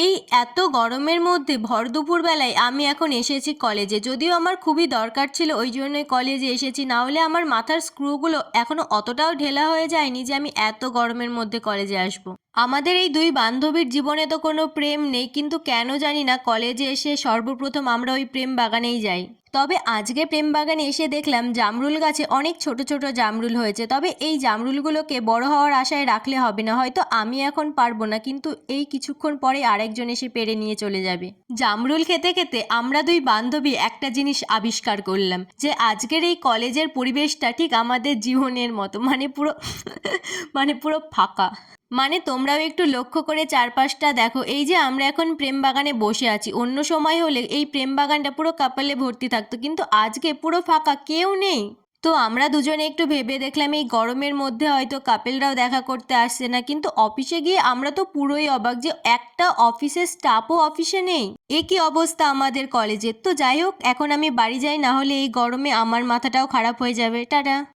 এই এত গরমের মধ্যে ভর দুপুরবেলায় আমি এখন এসেছি কলেজে। যদিও আমার খুবই দরকার ছিল, ওই জন্যই কলেজে এসেছি। না হলে আমার মাথার স্ক্রুগুলো এখনো অতটাও ঢেলা হয়ে যায়নি যে আমি এত গরমের মধ্যে কলেজে আসবো। আমাদের এই দুই বান্ধবীর জীবনে তো কোনো প্রেম নেই, কিন্তু কেন জানি না কলেজে এসে সর্বপ্রথম আমরা ওই প্রেম বাগানেই যাই। তবে আজকে প্রেম বাগানে এসে দেখলাম জামরুল গাছে অনেক ছোট ছোট জামরুল হয়েছে। তবে এই জামরুলগুলোকে বড় হওয়ার আশায় রাখলে হবে না, হয়তো আমি এখন পারবো না, কিন্তু এই কিছুক্ষণ পরে আরেকজন এসে পেড়ে নিয়ে চলে যাবে। জামরুল খেতে খেতে আমরা দুই বান্ধবী একটা জিনিস আবিষ্কার করলাম, যে আজকের এই কলেজের পরিবেশটা ঠিক আমাদের জীবনের মতো, মানে পুরো মানে পুরো ফাঁকা। মানে তোমরাও একটু লক্ষ্য করে চারপাশটা দেখো। এই যে আমরা এখন প্রেম বাগানে বসে আছি, অন্য সময় হলে এই প্রেম বাগানটা পুরো কাপলে ভর্তি থাকতো, কিন্তু আজকে পুরো ফাঁকা, কেউ নেই। তো আমরা দুজনে একটু ভেবে দেখলাম এই গরমের মধ্যে হয়তো কাপেলরাও দেখা করতে আসছে না, কিন্তু অফিসে গিয়ে আমরা তো পুরোই অবাক যে একটা অফিসের স্টাফও অফিসে নেই। এ কি অবস্থা আমাদের কলেজের। তো যাই হোক, এখন আমি বাড়ি যাই, না হলে এই গরমে আমার মাথাটাও খারাপ হয়ে যাবে। টাটা।